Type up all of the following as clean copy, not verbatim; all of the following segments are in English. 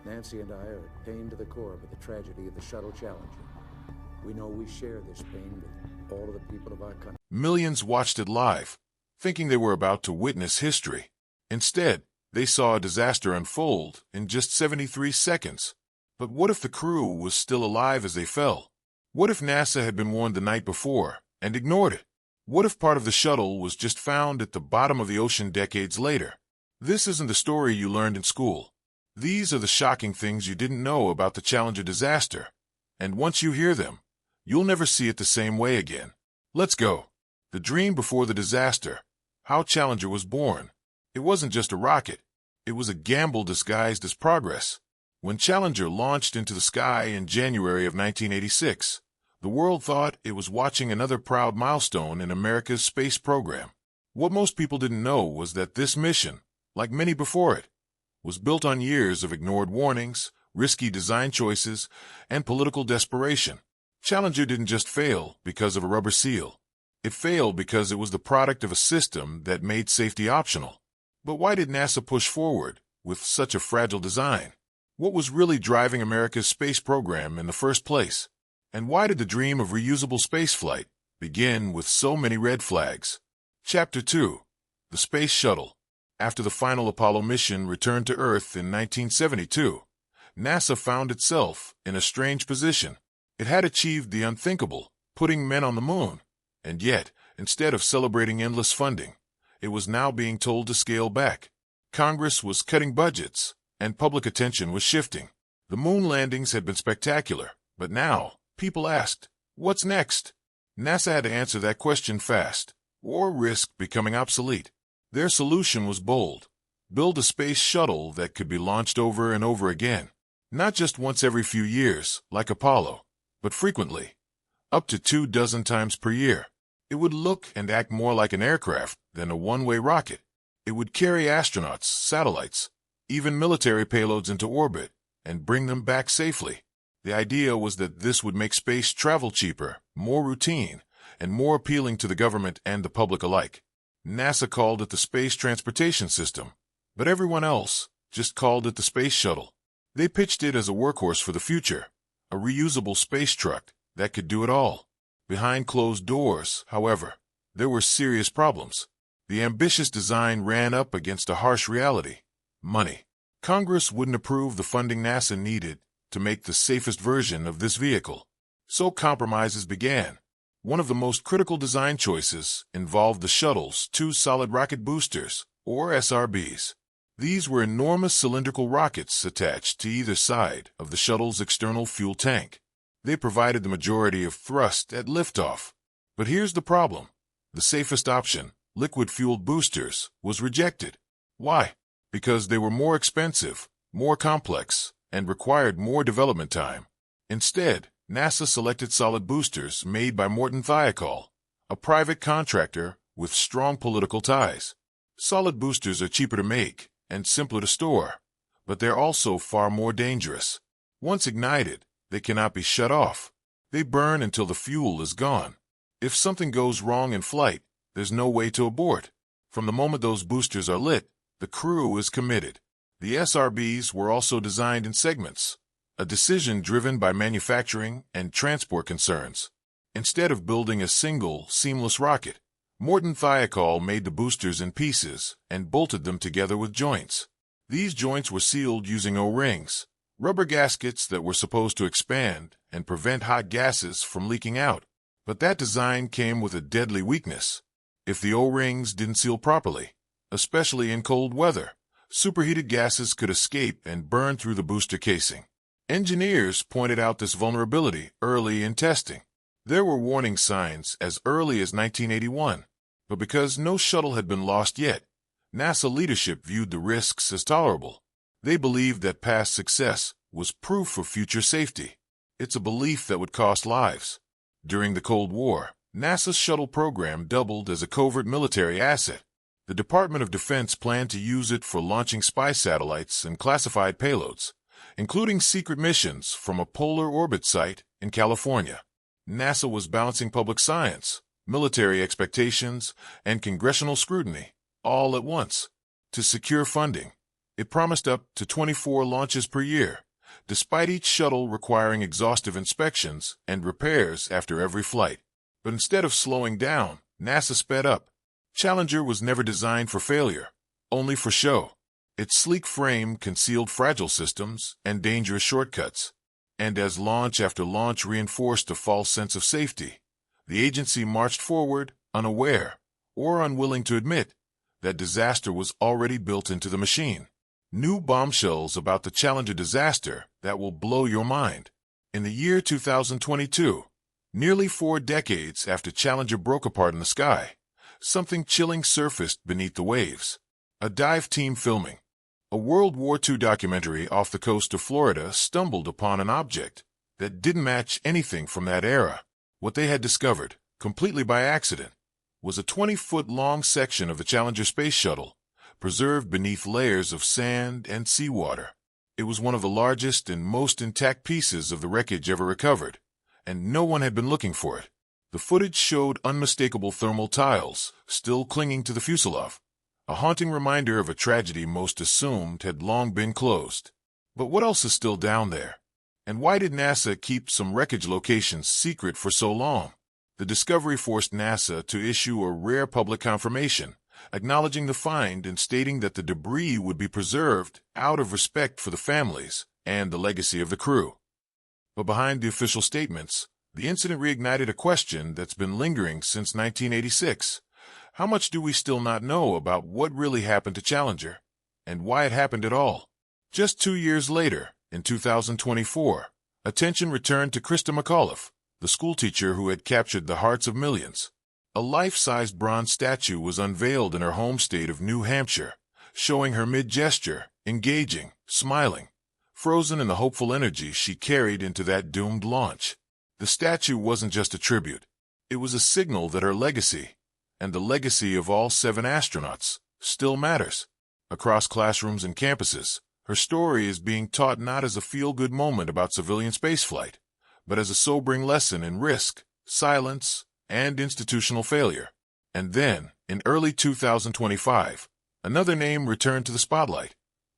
Nancy and I are pained to the core by the tragedy of the Shuttle Challenger. We know we share this pain with all of the people of our country. Millions watched it live, thinking they were about to witness history. Instead, they saw a disaster unfold in just 73 seconds. But what if the crew was still alive as they fell? What if NASA had been warned the night before and ignored it? What if part of the shuttle was just found at the bottom of the ocean decades later? This isn't the story you learned in school. These are the shocking things you didn't know about the Challenger disaster. And once you hear them, you'll never see it the same way again. Let's go. The dream before the disaster. How Challenger was born. It wasn't just a rocket. It was a gamble disguised as progress. When Challenger launched into the sky in January of 1986, the world thought it was watching another proud milestone in America's space program. What most people didn't know was that this mission, like many before it, was built on years of ignored warnings, risky design choices, and political desperation. Challenger didn't just fail because of a rubber seal. It failed because it was the product of a system that made safety optional. But why did NASA push forward with such a fragile design? What was really driving America's space program in the first place? And why did the dream of reusable spaceflight begin with so many red flags? Chapter 2. The Space Shuttle. After the final Apollo mission returned to Earth in 1972, NASA found itself in a strange position. It had achieved the unthinkable, putting men on the moon. And yet, instead of celebrating endless funding, it was now being told to scale back. Congress was cutting budgets, and public attention was shifting. The moon landings had been spectacular, but now, people asked, what's next? NASA had to answer that question fast, or risk becoming obsolete. Their solution was bold. Build a space shuttle that could be launched over and over again. Not just once every few years, like Apollo, but frequently. Up to 24 times per year. It would look and act more like an aircraft than a one-way rocket. It would carry astronauts, satellites, even military payloads into orbit, and bring them back safely. The idea was that this would make space travel cheaper, more routine, and more appealing to the government and the public alike. NASA called it the Space Transportation System, but everyone else just called it the Space Shuttle. They pitched it as a workhorse for the future, a reusable space truck that could do it all. Behind closed doors, however, there were serious problems. The ambitious design ran up against a harsh reality: money. Congress wouldn't approve the funding NASA needed to make the safest version of this vehicle. So compromises began. One of the most critical design choices involved the shuttle's two solid rocket boosters, or SRBs. These were enormous cylindrical rockets attached to either side of the shuttle's external fuel tank. They provided the majority of thrust at liftoff. But here's the problem. The safest option, liquid-fueled boosters, was rejected. Why? Because they were more expensive, more complex, and required more development time. Instead, NASA selected solid boosters made by Morton Thiokol, a private contractor with strong political ties. Solid boosters are cheaper to make and simpler to store, but they're also far more dangerous. Once ignited, they cannot be shut off. They burn until the fuel is gone. If something goes wrong in flight, there's no way to abort. From the moment those boosters are lit, the crew is committed. The SRBs were also designed in segments, a decision driven by manufacturing and transport concerns. Instead of building a single, seamless rocket, Morton Thiokol made the boosters in pieces and bolted them together with joints. These joints were sealed using O-rings, rubber gaskets that were supposed to expand and prevent hot gases from leaking out. But that design came with a deadly weakness. If the O-rings didn't seal properly, especially in cold weather, superheated gases could escape and burn through the booster casing. Engineers pointed out this vulnerability early in testing. There were warning signs as early as 1981, but because no shuttle had been lost yet, NASA leadership viewed the risks as tolerable. They believed that past success was proof of future safety. It's a belief that would cost lives. During the Cold War, NASA's shuttle program doubled as a covert military asset. The Department of Defense planned to use it for launching spy satellites and classified payloads, including secret missions from a polar orbit site in California. NASA was balancing public science, military expectations, and congressional scrutiny, all at once. To secure funding, It promised up to 24 launches per year, despite each shuttle requiring exhaustive inspections and repairs after every flight. But instead of slowing down, NASA sped up. Challenger was never designed for failure, only for show. Its sleek frame concealed fragile systems and dangerous shortcuts. And as launch after launch reinforced a false sense of safety, the agency marched forward, unaware, or unwilling to admit, that disaster was already built into the machine. New bombshells about the Challenger disaster that will blow your mind. In the year 2022, nearly 4 decades after Challenger broke apart in the sky, something chilling surfaced beneath the waves. A dive team filming a World War II documentary off the coast of Florida stumbled upon an object that didn't match anything from that era. What they had discovered, completely by accident, was a 20-foot-long section of the Challenger space shuttle, preserved beneath layers of sand and seawater. It was one of the largest and most intact pieces of the wreckage ever recovered, and no one had been looking for it. The footage showed unmistakable thermal tiles still clinging to the fuselage, a haunting reminder of a tragedy most assumed had long been closed. But what else is still down there? And why did NASA keep some wreckage locations secret for so long? The discovery forced NASA to issue a rare public confirmation, acknowledging the find and stating that the debris would be preserved out of respect for the families and the legacy of the crew. But behind the official statements, the incident reignited a question that's been lingering since 1986. How much do we still not know about what really happened to Challenger, and why it happened at all? Just 2 years later, in 2024, attention returned to Krista McAuliffe, the schoolteacher who had captured the hearts of millions. A life-sized bronze statue was unveiled in her home state of New Hampshire, showing her mid-gesture, engaging, smiling, frozen in the hopeful energy she carried into that doomed launch. The statue wasn't just a tribute. It was a signal that her legacy, and the legacy of all 7 astronauts, still matters. Across classrooms and campuses, her story is being taught not as a feel-good moment about civilian spaceflight, but as a sobering lesson in risk, silence, and institutional failure. And then, in early 2025, another name returned to the spotlight.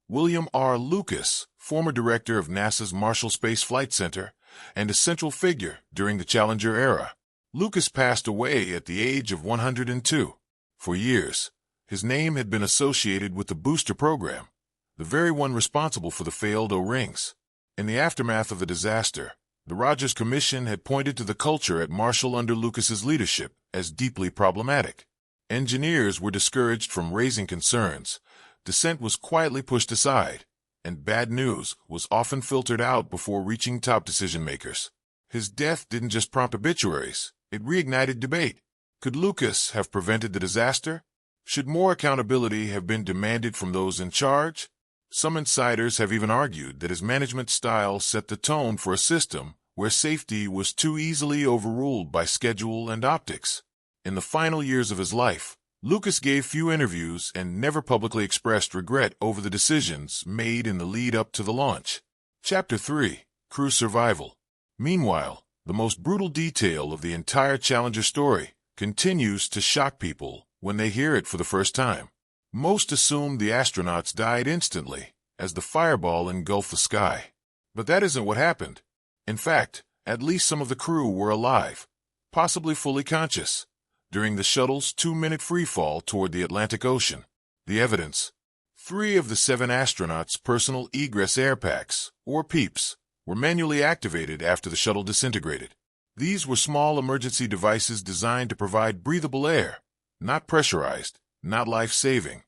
William R. Lucas, former director of NASA's Marshall Space Flight Center and a central figure during the Challenger era. Lucas passed away at the age of 102. For years, his name had been associated with the booster program, the very one responsible for the failed O-rings. In the aftermath of the disaster, the Rogers Commission had pointed to the culture at Marshall under Lucas's leadership as deeply problematic. Engineers were discouraged from raising concerns, dissent was quietly pushed aside, and bad news was often filtered out before reaching top decision-makers. His death didn't just prompt obituaries, it reignited debate. Could Lucas have prevented the disaster? Should more accountability have been demanded from those in charge? Some insiders have even argued that his management style set the tone for a system where safety was too easily overruled by schedule and optics. In the final years of his life, Lucas gave few interviews and never publicly expressed regret over the decisions made in the lead-up to the launch. Chapter 3. Crew Survival. Meanwhile, the most brutal detail of the entire Challenger story continues to shock people when they hear it for the first time. Most assume the astronauts died instantly, as the fireball engulfed the sky. But that isn't what happened. In fact, at least some of the crew were alive, possibly fully conscious, during the shuttle's 2-minute freefall toward the Atlantic Ocean. The evidence: 3 of the 7 astronauts' personal egress air packs, or PEEPs, were manually activated after the shuttle disintegrated. These were small emergency devices designed to provide breathable air, not pressurized, not life-saving,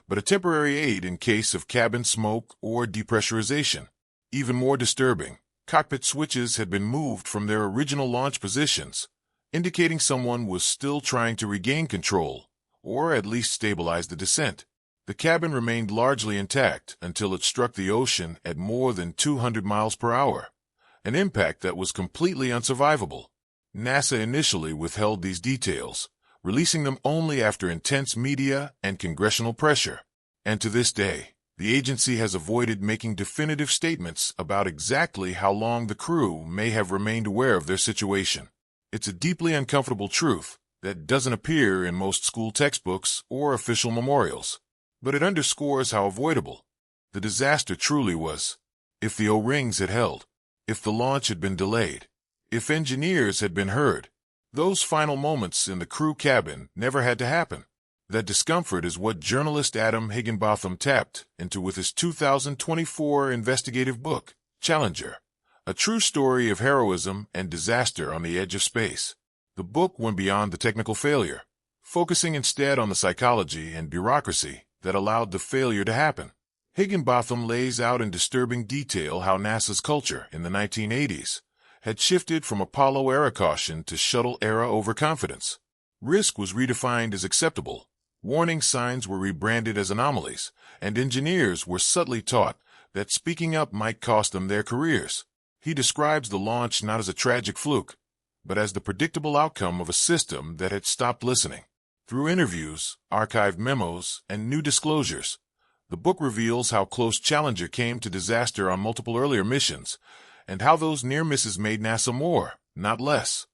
but a temporary aid in case of cabin smoke or depressurization. Even more disturbing, cockpit switches had been moved from their original launch positions, indicating someone was still trying to regain control, or at least stabilize the descent. The cabin remained largely intact until it struck the ocean at more than 200 miles per hour, an impact that was completely unsurvivable. NASA initially withheld these details, releasing them only after intense media and congressional pressure. And to this day, the agency has avoided making definitive statements about exactly how long the crew may have remained aware of their situation. It's a deeply uncomfortable truth that doesn't appear in most school textbooks or official memorials. But it underscores how avoidable, the disaster truly was. If the O-rings had held, if the launch had been delayed, if engineers had been heard, those final moments in the crew cabin never had to happen. That discomfort is what journalist Adam Higginbotham tapped into with his 2024 investigative book, Challenger, a true story of heroism and disaster on the edge of space. The book went beyond the technical failure, focusing instead on the psychology and bureaucracy that allowed the failure to happen. Higginbotham lays out in disturbing detail how NASA's culture in the 1980s had shifted from Apollo-era caution to shuttle-era overconfidence. Risk was redefined as acceptable, warning signs were rebranded as anomalies, and engineers were subtly taught that speaking up might cost them their careers. He describes the launch not as a tragic fluke, but as the predictable outcome of a system that had stopped listening. Through interviews, archived memos, and new disclosures, the book reveals how close Challenger came to disaster on multiple earlier missions, and how those near misses made NASA more, not less,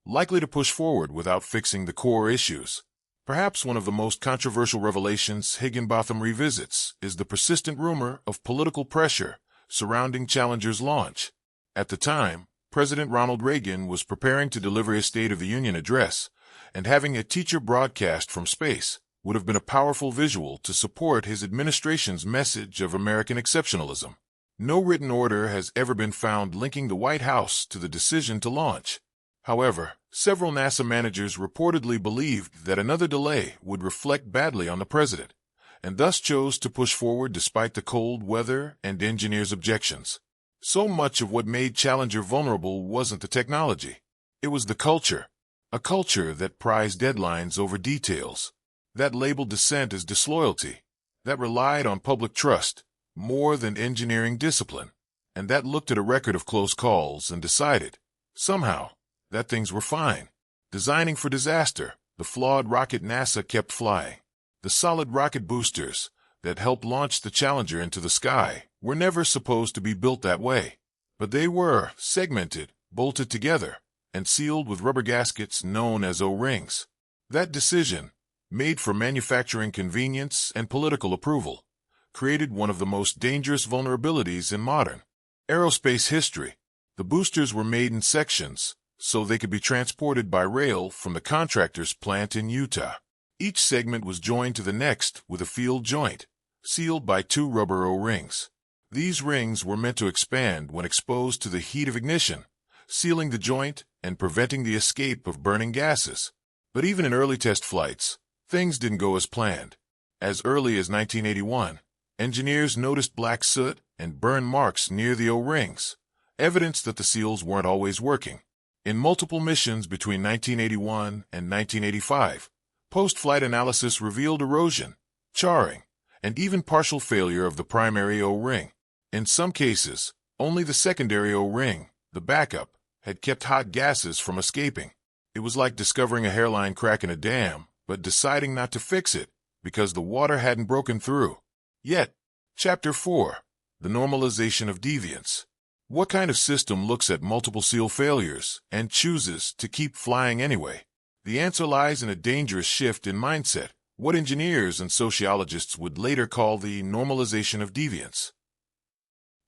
likely to push forward without fixing the core issues. Perhaps one of the most controversial revelations Higginbotham revisits is the persistent rumor of political pressure surrounding Challenger's launch. At the time, President Ronald Reagan was preparing to deliver his State of the Union address, and having a teacher broadcast from space would have been a powerful visual to support his administration's message of American exceptionalism. No written order has ever been found linking the White House to the decision to launch. However, several NASA managers reportedly believed that another delay would reflect badly on the president, and thus chose to push forward despite the cold weather and engineers' objections. So much of what made Challenger vulnerable wasn't the technology. It was the culture, a culture that prized deadlines over details, that labeled dissent as disloyalty, that relied on public trust more than engineering discipline, and that looked at a record of close calls and decided, somehow, that things were fine. Designing for disaster, the flawed rocket NASA kept flying. The solid rocket boosters that helped launch the Challenger into the sky were never supposed to be built that way. But they were segmented, bolted together, and sealed with rubber gaskets known as O-rings. That decision, made for manufacturing convenience and political approval, created one of the most dangerous vulnerabilities in modern aerospace history. The boosters were made in sections, so they could be transported by rail from the contractor's plant in Utah. Each segment was joined to the next with a field joint, sealed by 2 rubber O-rings. These rings were meant to expand when exposed to the heat of ignition, sealing the joint and preventing the escape of burning gases. But even in early test flights, things didn't go as planned. As early as 1981, engineers noticed black soot and burn marks near the O-rings, evidence that the seals weren't always working. In multiple missions between 1981 and 1985, post-flight analysis revealed erosion, charring, and even partial failure of the primary O-ring. In some cases, only the secondary O-ring, the backup, had kept hot gases from escaping. It was like discovering a hairline crack in a dam, but deciding not to fix it because the water hadn't broken through. Yet, Chapter 4, The Normalization of Deviance. What kind of system looks at multiple seal failures and chooses to keep flying anyway? The answer lies in a dangerous shift in mindset, what engineers and sociologists would later call the normalization of deviance.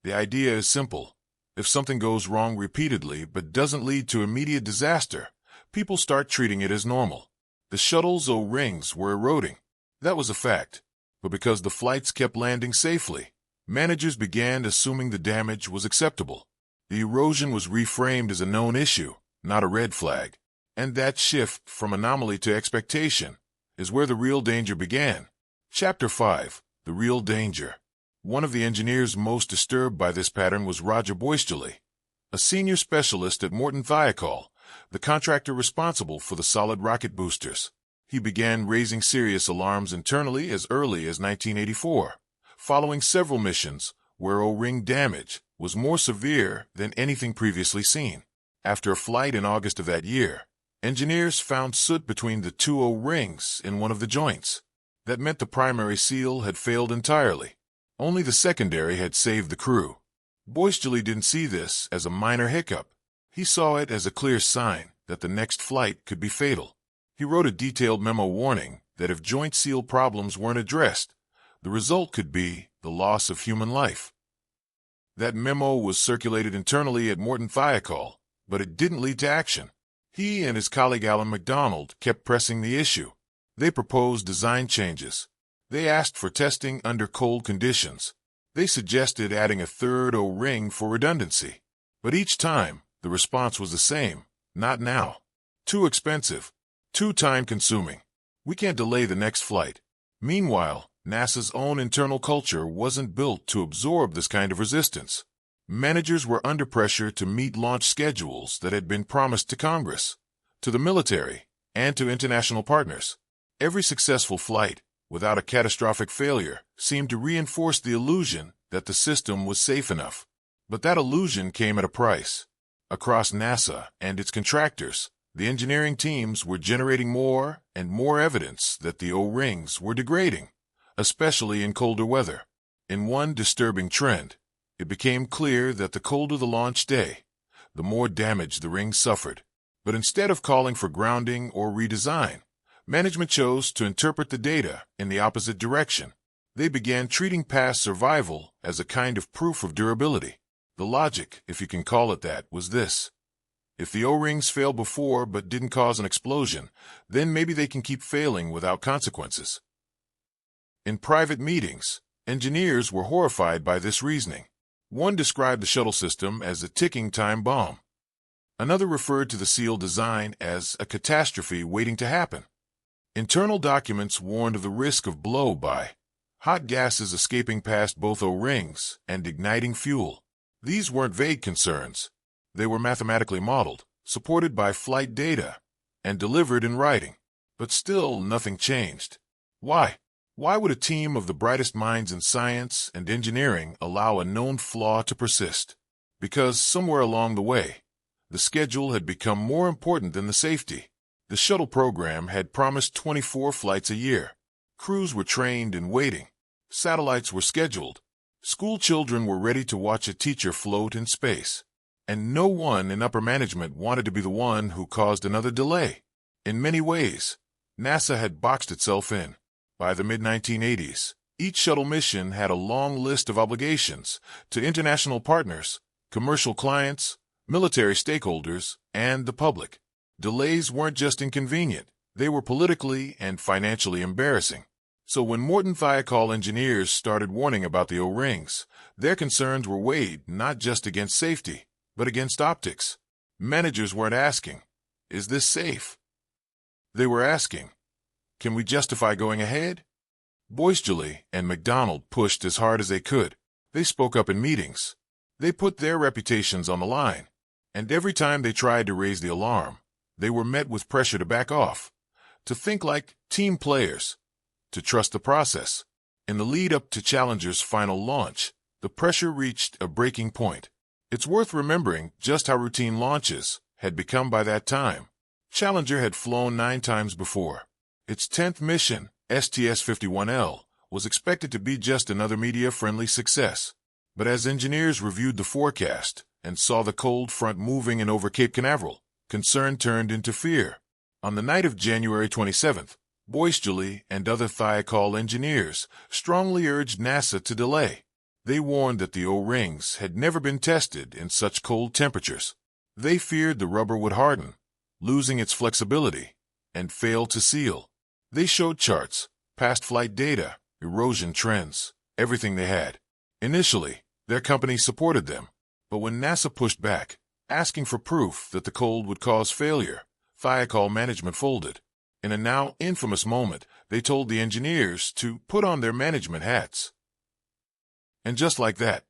The idea is simple. If something goes wrong repeatedly but doesn't lead to immediate disaster, people start treating it as normal. The shuttle's O-rings were eroding. That was a fact. But because the flights kept landing safely, managers began assuming the damage was acceptable. The erosion was reframed as a known issue, not a red flag. And that shift from anomaly to expectation is where the real danger began. Chapter 5, The Real Danger. One of the engineers most disturbed by this pattern was Roger Boisjoli, a senior specialist at Morton Thiokol, the contractor responsible for the solid rocket boosters. He began raising serious alarms internally as early as 1984, following several missions where O-ring damage was more severe than anything previously seen. After a flight in August of that year, engineers found soot between the 2 O-rings in one of the joints. That meant the primary seal had failed entirely. Only the secondary had saved the crew. Boisjoli didn't see this as a minor hiccup. He saw it as a clear sign that the next flight could be fatal. He wrote a detailed memo warning that if joint seal problems weren't addressed, the result could be the loss of human life. That memo was circulated internally at Morton Thiokol, but it didn't lead to action. He and his colleague Alan MacDonald kept pressing the issue. They proposed design changes. They asked for testing under cold conditions. They suggested adding a third O-ring for redundancy. But each time, the response was the same. Not now. Too expensive. Too time-consuming. We can't delay the next flight. Meanwhile, NASA's own internal culture wasn't built to absorb this kind of resistance. Managers were under pressure to meet launch schedules that had been promised to Congress, to the military, and to international partners. Every successful flight, without a catastrophic failure, seemed to reinforce the illusion that the system was safe enough. But that illusion came at a price. Across NASA and its contractors, the engineering teams were generating more and more evidence that the O-rings were degrading, especially in colder weather. In one disturbing trend, it became clear that the colder the launch day, the more damage the rings suffered. But instead of calling for grounding or redesign, management chose to interpret the data in the opposite direction. They began treating past survival as a kind of proof of durability. The logic, if you can call it that, was this. If the O-rings failed before but didn't cause an explosion, then maybe they can keep failing without consequences. In private meetings, engineers were horrified by this reasoning. One described the shuttle system as a ticking time bomb. Another referred to the seal design as a catastrophe waiting to happen. Internal documents warned of the risk of blow-by, hot gases escaping past both O-rings and igniting fuel. These weren't vague concerns. They were mathematically modeled, supported by flight data, and delivered in writing. But still, nothing changed. Why? Why would a team of the brightest minds in science and engineering allow a known flaw to persist? Because somewhere along the way, the schedule had become more important than the safety. The shuttle program had promised 24 flights a year. Crews were trained and waiting. Satellites were scheduled. School children were ready to watch a teacher float in space. And no one in upper management wanted to be the one who caused another delay. In many ways, NASA had boxed itself in. By the mid-1980s, each shuttle mission had a long list of obligations to international partners, commercial clients, military stakeholders, and the public. Delays weren't just inconvenient, they were politically and financially embarrassing. So when Morton Thiokol engineers started warning about the O-rings, their concerns were weighed not just against safety, but against optics. Managers weren't asking, "Is this safe?" They were asking, "Can we justify going ahead?" Boisjoli and MacDonald pushed as hard as they could. They spoke up in meetings. They put their reputations on the line. And every time they tried to raise the alarm, they were met with pressure to back off, to think like team players, to trust the process. In the lead-up to Challenger's final launch, the pressure reached a breaking point. It's worth remembering just how routine launches had become by that time. Challenger had flown 9 times before. Its 10th mission, STS-51L, was expected to be just another media-friendly success. But as engineers reviewed the forecast and saw the cold front moving in over Cape Canaveral, concern turned into fear. On the night of January 27th, Boisjoli and other Thiokol engineers strongly urged NASA to delay. They warned that the O-rings had never been tested in such cold temperatures. They feared the rubber would harden, losing its flexibility, and fail to seal. They showed charts, past flight data, erosion trends, everything they had. Initially, their company supported them, but when NASA pushed back, asking for proof that the cold would cause failure, Thiokol management folded. In a now infamous moment, they told the engineers to put on their management hats. And just like that,